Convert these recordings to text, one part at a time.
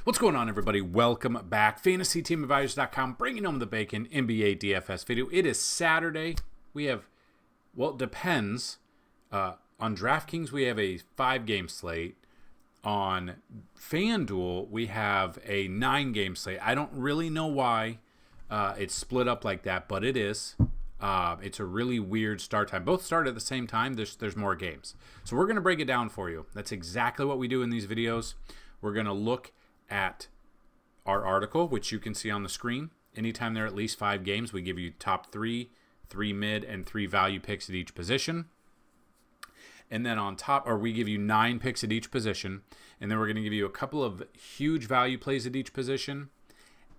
What's going on, everybody? Welcome back. FantasyTeamAdvisors.com, bringing home the bacon, NBA DFS video. It is Saturday. We have, well, it depends. On DraftKings, we have a 5-game slate. On Fanduel, we have a 9-game slate. I don't really know why it's split up like that, but it is. It's a really weird start time. Both start at the same time. There's more games. So we're going to break it down for you. That's exactly what we do in these videos. We're going to look at our article, which you can see on the screen. Anytime there are at least 5 games, we give you top 3, 3 mid, and 3 value picks at each position. And then on top, or we give you 9 picks at each position. And then we're going to give you a couple of huge value plays at each position.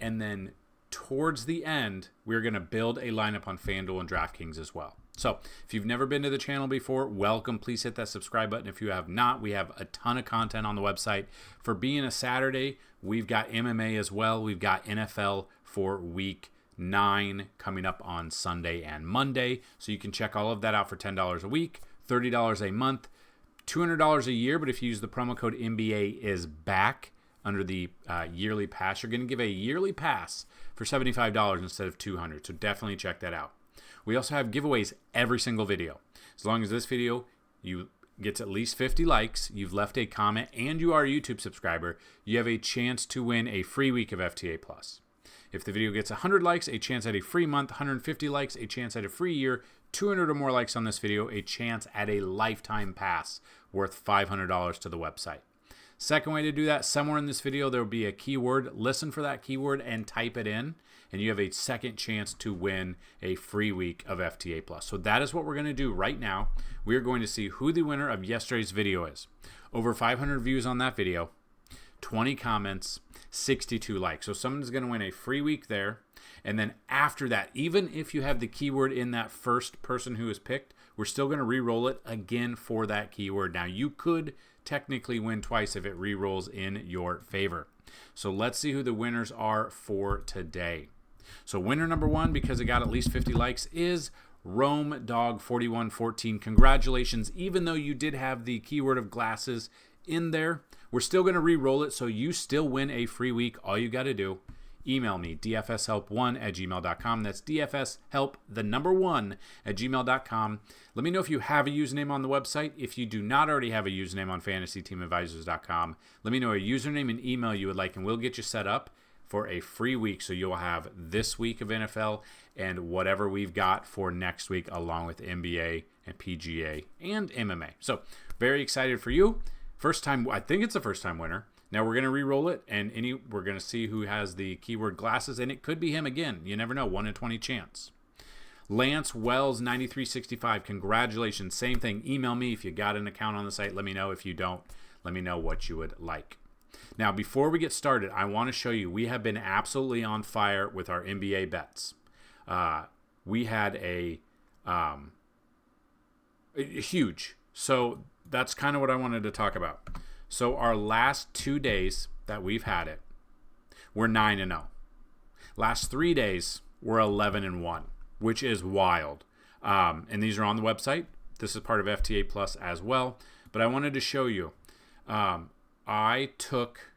And then towards the end, we're going to build a lineup on Fanduel and DraftKings as well. So if you've never been to the channel before, welcome. Please hit that subscribe button. If you have not, we have a ton of content on the website. For being a Saturday, we've got MMA as well. We've got NFL for week 9 coming up on Sunday and Monday. So you can check all of that out for $10 a week, $30 a month, $200 a year. But if you use the promo code NBA is back under the yearly pass, you're going to give a yearly pass for $75 instead of $200. So definitely check that out. We also have giveaways every single video. As long as this video you gets at least 50 likes, you've left a comment, and you are a YouTube subscriber, you have a chance to win a free week of FTA+. If the video gets 100 likes, a chance at a free month, 150 likes, a chance at a free year, 200 or more likes on this video, a chance at a lifetime pass worth $500 to the website. Second way to do that, somewhere in this video there will be a keyword. Listen for that keyword and type it in, and you have a second chance to win a free week of FTA+. So that is what we're going to do right now. We are going to see who the winner of yesterday's video is. Over 500 views on that video, 20 comments, 62 likes. So someone's going to win a free week there. And then after that, even if you have the keyword in that first person who is picked, we're still going to re-roll it again for that keyword. Now, you could technically win twice if it re-rolls in your favor. So let's see who the winners are for today. So winner number 1, because it got at least 50 likes, is Rome Dog 4114. Congratulations. Even though you did have the keyword of glasses in there, we're still going to re-roll it, so you still win a free week. All you got to do, email me, dfshelp1@gmail.com. That's dfshelp1@gmail.com. Let me know if you have a username on the website. If you do not already have a username on FantasyTeamAdvisors.com, let me know a username and email you would like, and we'll get you set up for a free week. So you'll have this week of NFL and whatever we've got for next week, along with NBA and PGA and MMA. So very excited for you. First time, I think it's a first time winner. Now we're going to re-roll it, and we're going to see who has the keyword glasses, and it could be him again. You never know, 1 in 20 chance. Lance Wells 9365, congratulations. Same thing. Email me if you got an account on the site. Let me know. If you don't, let me know what you would like. Now, before we get started, I want to show you we have been absolutely on fire with our NBA bets. We had a huge. So that's kind of what I wanted to talk about. So our last 2 days that we've had it, we're 9-0. Last 3 days, we're 11-1, which is wild. And these are on the website. This is part of FTA Plus as well. But I wanted to show you. I took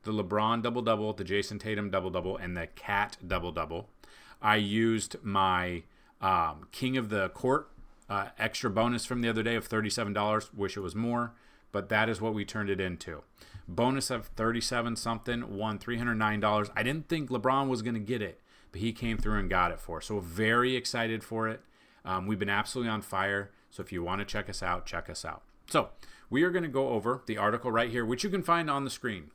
the LeBron double-double, the Jason Tatum double-double, and the Cat double-double. I used my King of the Court extra bonus from the other day of $37. Wish it was more, but that is what we turned it into. Bonus of 37 something, won $309. I didn't think LeBron was going to get it, but he came through and got it for us. So very excited for it. We've been absolutely on fire. So if you want to check us out, check us out. So we are going to go over the article right here, which you can find on the screen.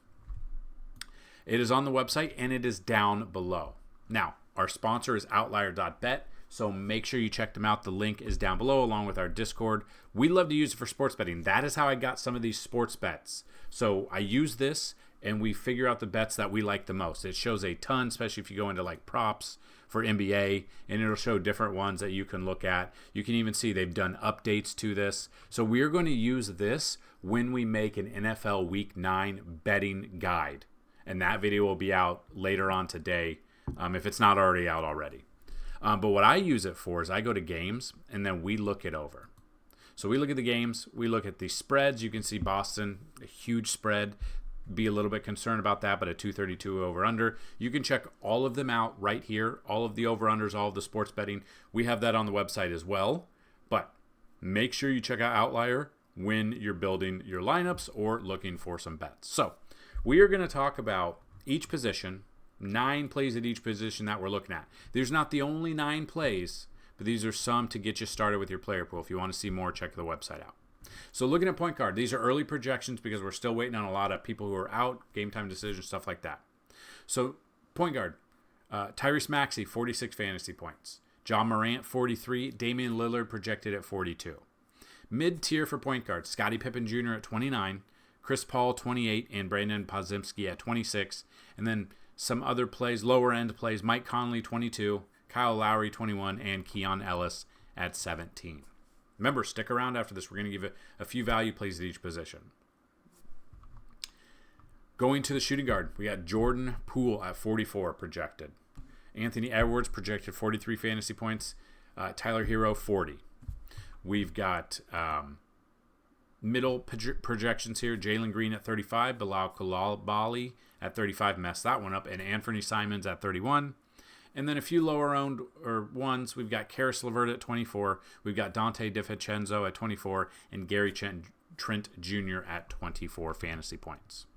It is on the website, and it is down below. Now, our sponsor is Outlier.Bet, so make sure you check them out. The link is down below, along with our Discord. We love to use it for sports betting. That is how I got some of these sports bets. So I use this, and we figure out the bets that we like the most. It shows a ton, especially if you go into like props for NBA, and it'll show different ones that you can look at. You can even see they've done updates to this. So we're going to use this when we make an NFL Week 9 betting guide. And that video will be out later on today, if it's not already out already. But what I use it for is I go to games, and then we look it over. So we look at the games. We look at the spreads. You can see Boston, a huge spread. be a little bit concerned about that, but a 232 over under. You can check all of them out right here. All of the over unders, all of the sports betting. We have that on the website as well. But make sure you check out Outlier when you're building your lineups or looking for some bets. So we are going to talk about each position, 9 plays at each position that we're looking at. There's not the only 9 plays, but these are some to get you started with your player pool. If you want to see more, check the website out. So looking at point guard, these are early projections because we're still waiting on a lot of people who are out, game time decisions, stuff like that. So point guard, Tyrese Maxey, 46 fantasy points. John Morant, 43. Damian Lillard projected at 42. Mid-tier for point guard, Scottie Pippen Jr. at 29. Chris Paul, 28. And Brandon Podziemski at 26. And then some other plays, lower-end plays, Mike Conley, 22. Kyle Lowry, 21. And Keon Ellis at 17. Remember, stick around after this. We're going to give a few value plays at each position. Going to the shooting guard, we got Jordan Poole at 44 projected. Anthony Edwards projected 43 fantasy points. Tyler Hero, 40. We've got middle projections here. Jalen Green at 35. Bilal Coulibaly at 35. Messed that one up. And Anthony Simons at 31. And then a few lower-owned ones. We've got Karis LeVert at 24. We've got Dante DiVincenzo at 24. And Gary Trent Jr. at 24 fantasy points.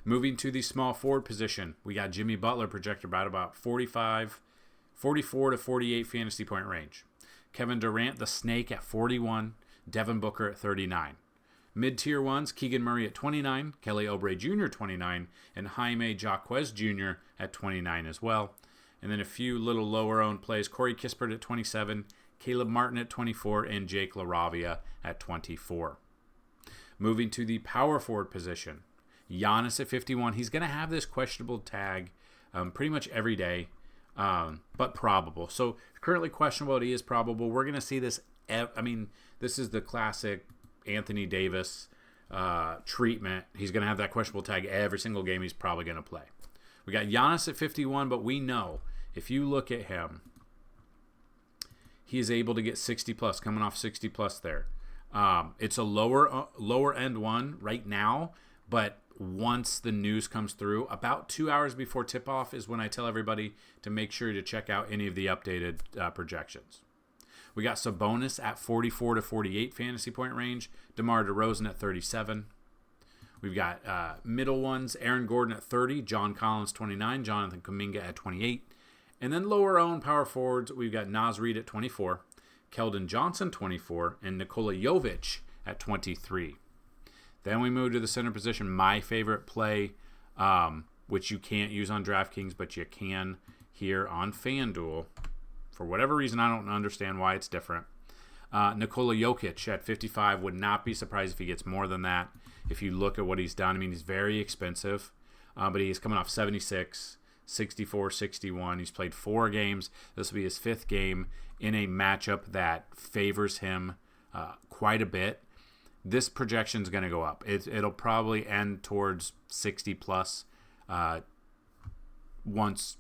Moving to the small forward position, we got Jimmy Butler projected right about 44 to 48 fantasy point range. Kevin Durant, the Snake, at 41. Devin Booker at 39. Mid-tier ones, Keegan Murray at 29. Kelly Oubre Jr. 29. And Jaime Jaquez Jr. at 29 as well. And then a few little lower-owned plays. Corey Kispert at 27, Caleb Martin at 24, and Jake LaRavia at 24. Moving to the power forward position, Giannis at 51. He's going to have this questionable tag pretty much every day, but probable. So currently questionable, he is probable. We're going to see this. This is the classic Anthony Davis treatment. He's going to have that questionable tag every single game he's probably going to play. We got Giannis at 51, but we know if you look at him, he is able to get 60 plus, coming off 60 plus there. It's a lower end one right now, but once the news comes through, about 2 hours before tip off is when I tell everybody to make sure to check out any of the updated projections. We got Sabonis at 44 to 48 fantasy point range, DeMar DeRozan at 37. We've got middle ones, Aaron Gordon at 30, John Collins 29, Jonathan Kuminga at 28. And then lower owned power forwards, we've got Naz Reid at 24, Keldon Johnson 24, and Nikola Jovic at 23. Then we move to the center position, my favorite play, which you can't use on DraftKings, but you can here on FanDuel. For whatever reason, I don't understand why it's different. Nikola Jokic at 55, would not be surprised if he gets more than that. If you look at what he's done, he's very expensive, but he's coming off 76, 64, 61. He's played 4 games. This will be his 5th game in a matchup that favors him quite a bit. This projection is going to go up. It'll probably end towards 60 plus once,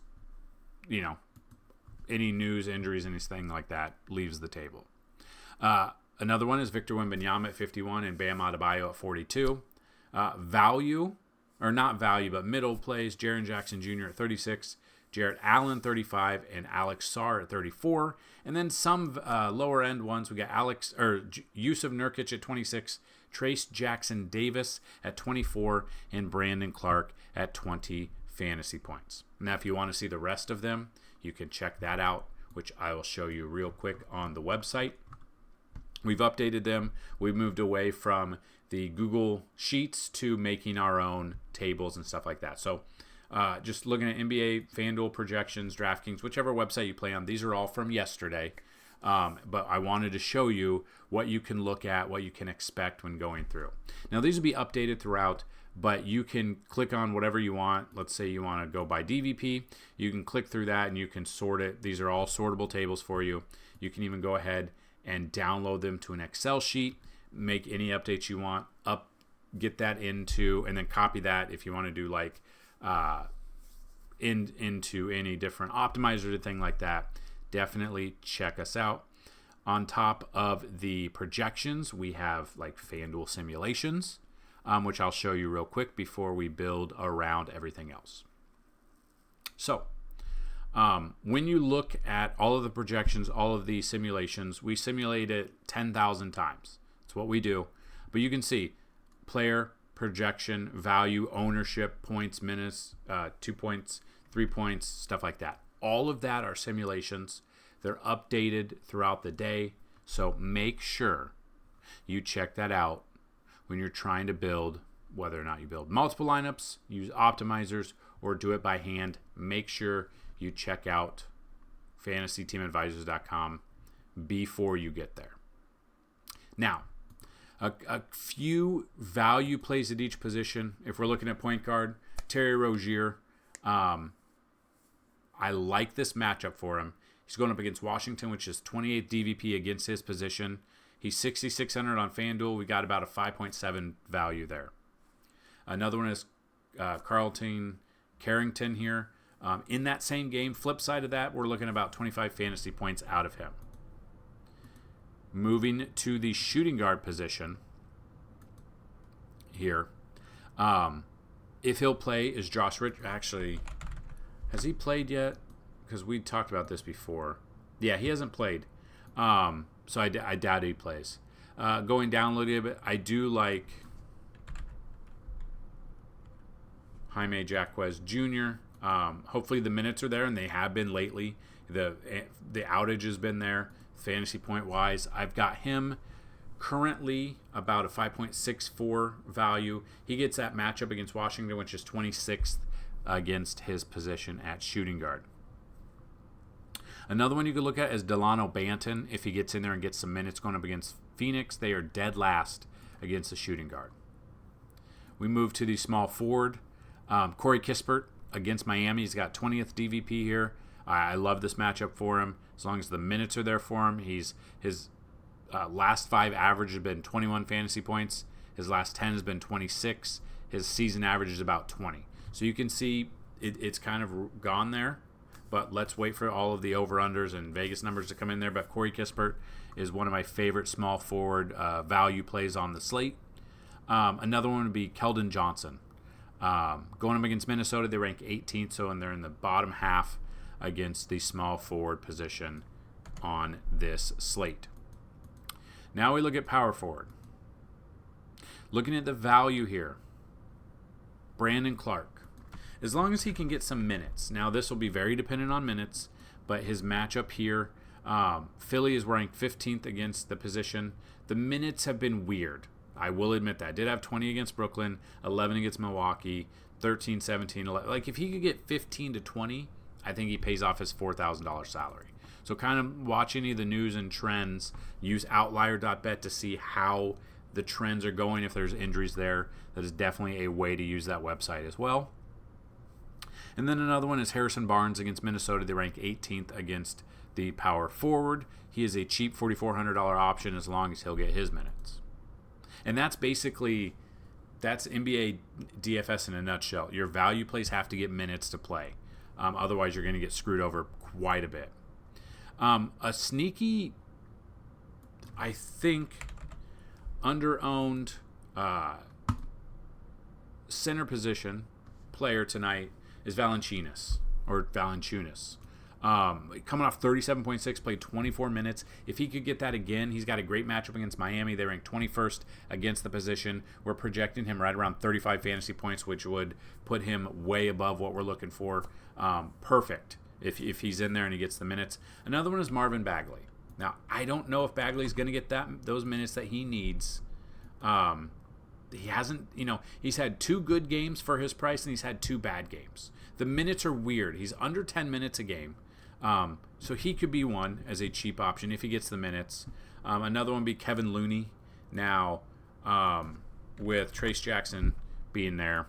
any news, injuries, anything like that leaves the table. Another one is Victor Wembanyama at 51 and Bam Adebayo at 42. Middle plays, Jaren Jackson Jr. at 36, Jarrett Allen 35, and Alex Sarr at 34. And then some lower end ones, we got Yusuf Nurkic at 26, Trace Jackson Davis at 24, and Brandon Clark at 20 fantasy points. Now, if you want to see the rest of them, you can check that out, which I will show you real quick on the website. We've updated them. We've moved away from the Google Sheets to making our own tables and stuff like that. So just looking at NBA, FanDuel projections, DraftKings, whichever website you play on, these are all from yesterday. But I wanted to show you what you can look at, what you can expect when going through. Now, these will be updated throughout, but you can click on whatever you want. Let's say you want to go by DVP. You can click through that and you can sort it. These are all sortable tables for you. You can even go ahead and download them to an Excel sheet, make any updates you want, get that into, and then copy that if you want to do like into any different optimizers or thing like that. Definitely check us out. On top of the projections, we have like FanDuel simulations. which I'll show you real quick before we build around everything else. So when you look at all of the projections, all of the simulations, we simulate it 10,000 times. That's what we do. But you can see player, projection, value, ownership, points, minutes, 2 points, 3 points, stuff like that. All of that are simulations. They're updated throughout the day. So make sure you check that out when you're trying to build, whether or not you build multiple lineups, use optimizers, or do it by hand. Make sure you check out FantasyTeamAdvisors.com before you get there. Now, a few value plays at each position. If we're looking at point guard, Terry Rozier, I like this matchup for him. He's going up against Washington, which is 28th DVP against his position. He's 6,600 on FanDuel. We got about a 5.7 value there. Another one is Carlton Carrington here. In that same game, flip side of that, we're looking at about 25 fantasy points out of him. Moving to the shooting guard position here. If he'll play, is Josh Rich. Actually, has he played yet? Because we talked about this before. Yeah, he hasn't played. So I doubt he plays. Going down a little bit, I do like Jaime Jaquez Jr. Hopefully the minutes are there, and they have been lately. The outage has been there, fantasy point wise. I've got him currently about a 5.64 value. He gets that matchup against Washington, which is 26th against his position at shooting guard. Another one you could look at is Delano Banton. If he gets in there and gets some minutes going up against Phoenix, they are dead last against the shooting guard. We move to the small forward. Corey Kispert against Miami. He's got 20th DVP here. I love this matchup for him. As long as the minutes are there for him. His last 5 average has been 21 fantasy points. His last 10 has been 26. His season average is about 20. So you can see it's kind of gone there. But let's wait for all of the over-unders and Vegas numbers to come in there. But Corey Kispert is one of my favorite small forward value plays on the slate. Another one would be Keldon Johnson. Going up against Minnesota, they rank 18th, so they're in the bottom half against the small forward position on this slate. Now we look at power forward. Looking at the value here, Brandon Clark. As long as he can get some minutes. Now, this will be very dependent on minutes, but his matchup here, Philly is ranked 15th against the position. The minutes have been weird. I will admit that. Did have 20 against Brooklyn, 11 against Milwaukee, 13, 17, 11. Like, if he could get 15 to 20, I think he pays off his $4,000 salary. So kind of watch any of the news and trends. Use Outlier.Bet to see how the trends are going, if there's injuries there. That is definitely a way to use that website as well. And then another one is Harrison Barnes against Minnesota. They rank 18th against the power forward. He is a cheap $4,400 option as long as he'll get his minutes. And that's basically, that's NBA DFS in a nutshell. Your value plays have to get minutes to play. Otherwise, you're going to get screwed over quite a bit. A sneaky, I think, under-owned center position player tonight is Valanciunas. Coming off 37.6, played 24 minutes. If he could get that again, he's got a great matchup against Miami. They ranked 21st against the position. We're projecting him right around 35 fantasy points, which would put him way above what we're looking for. Perfect if he's in there and he gets the minutes. Another one is Marvin Bagley. Now, I don't know if Bagley's going to get those minutes that he needs. He hasn't, he's had 2 good games for his price, and he's had 2 bad games. The minutes are weird. He's under 10 minutes a game. So he could be one as a cheap option if he gets the minutes. Another one would be Kevin Looney. Now, with Trace Jackson being there,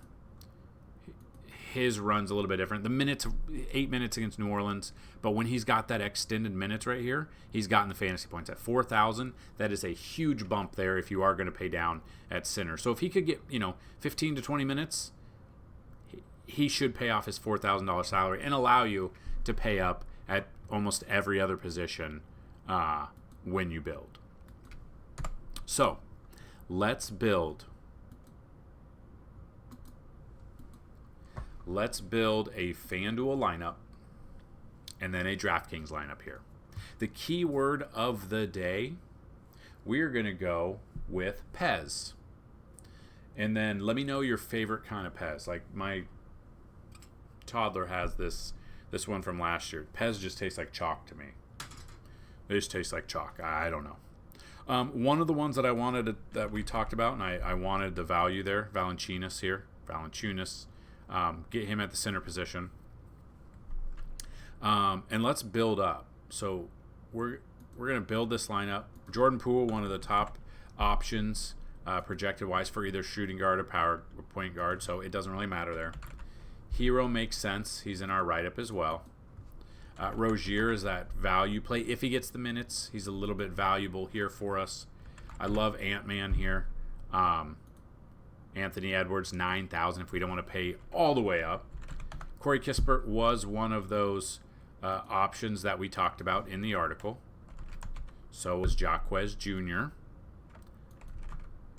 his run's a little bit different. The minutes, 8 minutes against New Orleans, but when he's got that extended minutes right here, he's gotten the fantasy points at 4,000. That is a huge bump there if you are going to pay down at center. So if he could get 15 to 20 minutes, he should pay off his $4,000 salary and allow you to pay up at almost every other position when you build. So let's build let's build a FanDuel lineup and then a DraftKings lineup here. The keyword of the day, we're going to go with Pez. And then let me know your favorite kind of Pez. Like my toddler has this one from last year. Pez just tastes like chalk to me. It just tastes like chalk. I don't know. One of the ones that I wanted that we talked about, and I wanted the value there, Valanciunas here. Valanciunas. Get him at the center position. And let's build up. So we're going to build this lineup. Jordan Poole, one of the top options projected wise for either shooting guard or power point guard, so it doesn't really matter there. Hero makes sense. He's in our write-up as well. Rozier is that value play. If he gets the minutes, he's a little bit valuable here for us. I love Ant-Man here. Anthony Edwards, 9,000 if we don't want to pay all the way up. Corey Kispert was one of those options that we talked about in the article. So was Jaquez Jr.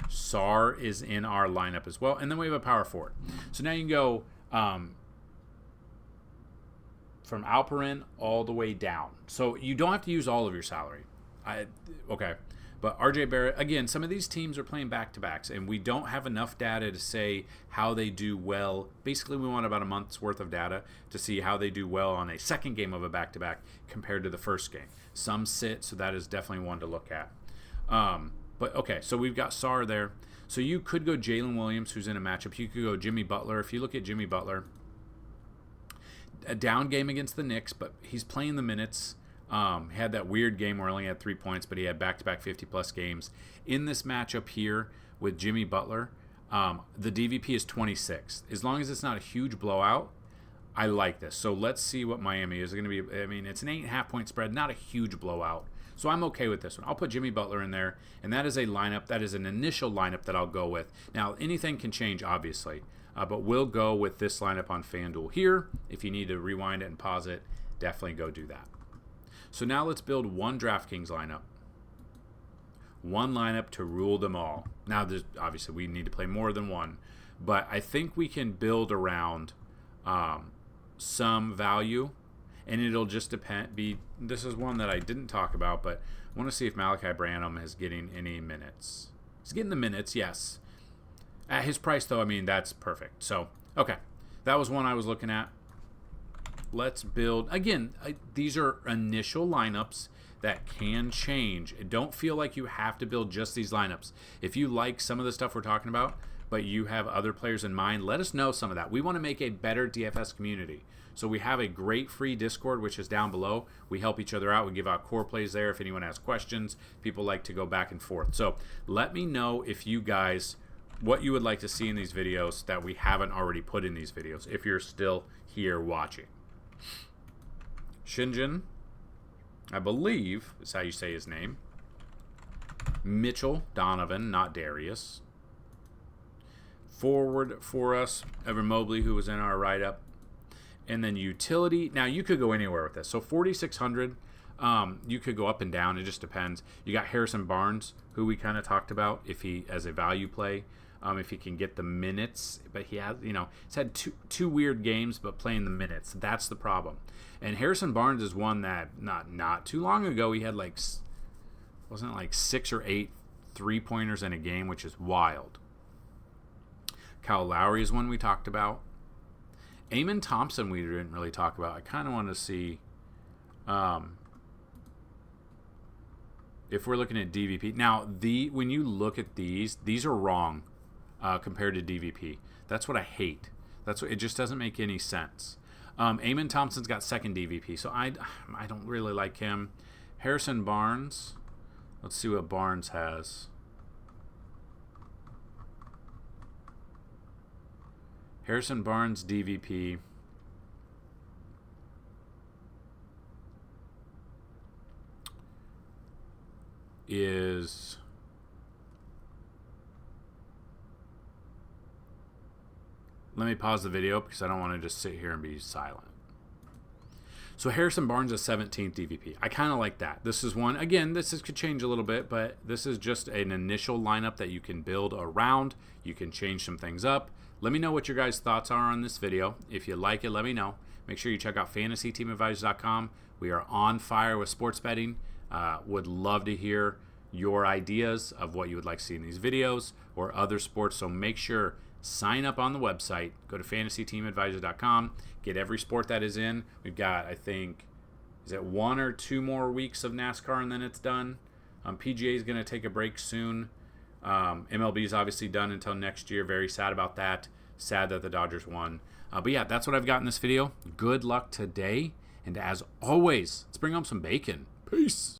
Sar is in our lineup as well. And then we have a power forward. So now you can go from Alperin all the way down. So you don't have to use all of your salary. Okay. But RJ Barrett, again, some of these teams are playing back-to-backs, and we don't have enough data to say how they do well. Basically, we want about a month's worth of data to see how they do well on a second game of a back-to-back compared to the first game. Some sit, so that is definitely one to look at. But, okay, so we've got Sar there. So you could go Jalen Williams, who's in a matchup. You could go Jimmy Butler. If you look at Jimmy Butler, a down game against the Knicks, but he's playing the minutes. Had that weird game where he only had 3 points, but he had back-to-back 50-plus games. In this matchup here with Jimmy Butler, the DVP is 26. As long as it's not a huge blowout, I like this. So let's see what Miami is going to be. I mean, it's an 8.5-point spread, not a huge blowout. So I'm okay with this one. I'll put Jimmy Butler in there, and that is a lineup. That is an initial lineup that I'll go with. Now, anything can change, obviously, but we'll go with this lineup on FanDuel here. If you need to rewind it and pause it, definitely go do that. So now let's build one DraftKings lineup. One lineup to rule them all. Now, obviously, we need to play more than one, but I think we can build around some value, and it'll just depend. This is one that I didn't talk about, but I want to see if Malachi Branham is getting any minutes. He's getting the minutes, yes. At his price, though, I mean, that's perfect. So, okay, that was one I was looking at. Let's build. Again, these are initial lineups that can change. Don't feel like you have to build just these lineups. If you like some of the stuff we're talking about, but you have other players in mind, let us know some of that. We want to make a better DFS community. So we have a great free Discord, which is down below. We help each other out. We give out core plays there. If anyone has questions, people like to go back and forth. So let me know if you guys, what you would like to see in these videos that we haven't already put in these videos, if you're still here watching. Shinjin, I believe is how you say his name. Mitchell Donovan, not Darius. Forward for us, Evan Mobley, who was in our write-up. And then utility. Now, you could go anywhere with this. So 4,600, you could go up and down. It just depends. You got Harrison Barnes, who we kind of talked about, if he, as a value play, if he can get the minutes. But he has, he's had two weird games, but playing the minutes. That's the problem. And Harrison Barnes is one that not too long ago, he had wasn't it like 6 or 8 3-pointers in a game, which is wild. Kyle Lowry is one we talked about. Amen Thompson we didn't really talk about. I kind of want to see if we're looking at DVP. Now, when you look at these are wrong compared to DVP. That's what I hate. It just doesn't make any sense. Amen Thompson's got second DVP, so I don't really like him. Harrison Barnes. Let's see what Barnes has. Harrison Barnes DVP is let me pause the video because I don't want to just sit here and be silent. So Harrison Barnes is 17th DVP. I kind of like that. This is one, again, could change a little bit, but this is just an initial lineup that you can build around. You can change some things up. Let me know what your guys' thoughts are on this video. If you like it, let me know. Make sure you check out FantasyTeamAdvisors.com. We are on fire with sports betting. Would love to hear your ideas of what you would like to see in these videos or other sports. So make sure, sign up on the website. Go to FantasyTeamAdvisors.com. Get every sport that is in. We've got, I think, is it 1 or 2 more weeks of NASCAR and then it's done. PGA is going to take a break soon. MLB is obviously done until next year. Very sad about that. Sad that the Dodgers won. But yeah, that's what I've got in this video. Good luck today. And as always, let's bring home some bacon. Peace.